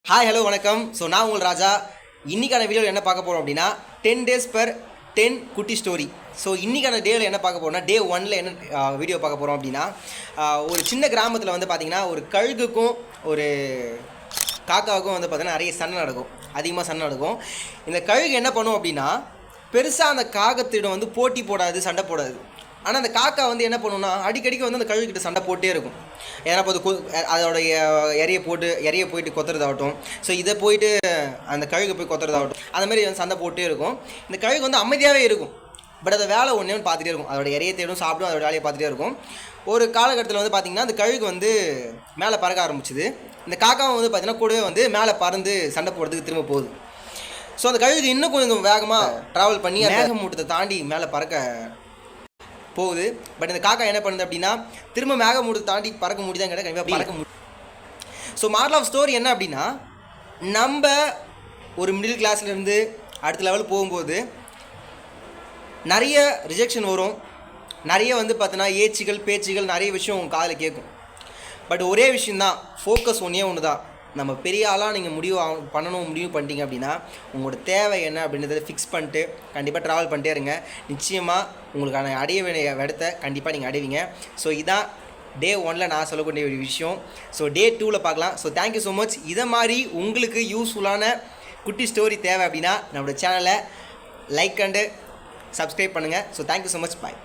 Hi hello வணக்கம். So நான் உங்கள் ராஜா. இன்றைக்கான வீடியோவில் என்ன பார்க்க போகிறோம் அப்படின்னா 10 days per 10 குட்டி ஸ்டோரி. ஸோ இன்றைக்கான டேவில் என்ன பார்க்க போகிறோம்னா டே 1ல் என்ன வீடியோ பார்க்க போகிறோம் அப்படின்னா ஒரு சின்ன கிராமத்தில் வந்து பார்த்திங்கன்னா ஒரு கழுகுக்கும் ஒரு காக்காவுக்கும் வந்து பார்த்திங்கன்னா நிறைய சண்டை நடக்கும், அதிகமாக சண்டை நடக்கும். இந்த கழுகு என்ன பண்ணும் அப்படின்னா பெருசாக அந்த காகத்திடம் வந்து போட்டி போடாது, சண்டை போடாது. ஆனால் அந்த காக்கா வந்து என்ன பண்ணுன்னா அடிக்கடிக்கு வந்து அந்த கழுகுக்கிட்ட சண்டை போட்டே இருக்கும். ஏன்னா இப்போ அதோடைய இறைய போயிட்டு கொத்துறதாகட்டும், ஸோ இதை போயிட்டு அந்த கழுகு போய் கொத்துறதாகட்டும், அந்த மாதிரி வந்து சண்டை போட்டே இருக்கும். இந்த கழுகு வந்து அமைதியாகவே இருக்கும், பட் அதை வேலை ஒன்றே பார்த்துட்டே இருக்கும். அதோட இறைய தேடும், சாப்பிடும், அதோட வேலையை பார்த்துட்டே இருக்கும். ஒரு காலகட்டத்தில் வந்து பார்த்திங்கன்னா அந்த கழுகு வந்து மேலே பறக்க ஆரம்பிச்சுது. இந்த காக்காவும் வந்து பார்த்திங்கன்னா கூடவே வந்து மேலே பறந்து சண்டை போடுறதுக்கு திரும்ப போகுது. ஸோ அந்த கழுகு இன்னும் கொஞ்சம் வேகமாக ட்ராவல் பண்ணி மேகமூட்டத்தை தாண்டி மேலே பறக்க போகுது. பட் இந்த காக்கா என்ன பண்ணுது அப்படின்னா திரும்ப மேகமூட்டத்தை தாண்டி பறக்க முடியுதான் கிடையாது, கண்டிப்பாக பறக்க முடியும். ஸோ மாரல் ஆஃப் ஸ்டோரி என்ன அப்படின்னா நம்ம ஒரு மிடில் கிளாஸ்லேருந்து அடுத்த லெவல் போகும்போது நிறைய ரிஜெக்ஷன் வரும், நிறைய வந்து பார்த்தோன்னா ஏச்சுகள் பேச்சுகள் நிறைய விஷயம் உங்கள் காதில் கேட்கும். பட் ஒரே விஷயந்தான், ஃபோக்கஸ் ஒன்று தான். நம்ம பெரிய ஆளாக நீங்கள் முடிவு பண்ணிட்டீங்க அப்படின்னா உங்களோட தேவை என்ன அப்படின்றத ஃபிக்ஸ் பண்ணிட்டு கண்டிப்பாக ட்ராவல் பண்ணிட்டே இருங்க. நிச்சயமாக உங்களுக்கான அடைய வேண்டிய இடத்த கண்டிப்பாக நீங்கள் அடைவீங்க. ஸோ இதான் டே 1ல் நான் சொல்லக்கூடிய ஒரு விஷயம். ஸோ டே 2ல் பார்க்கலாம். So thank you so much. இதை மாதிரி உங்களுக்கு யூஸ்ஃபுல்லான குட்டி ஸ்டோரி தேவை அப்படின்னா நம்மளோட சேனலை லைக் அண்டு சப்ஸ்கிரைப் பண்ணுங்கள். So thank you so much. பாய்.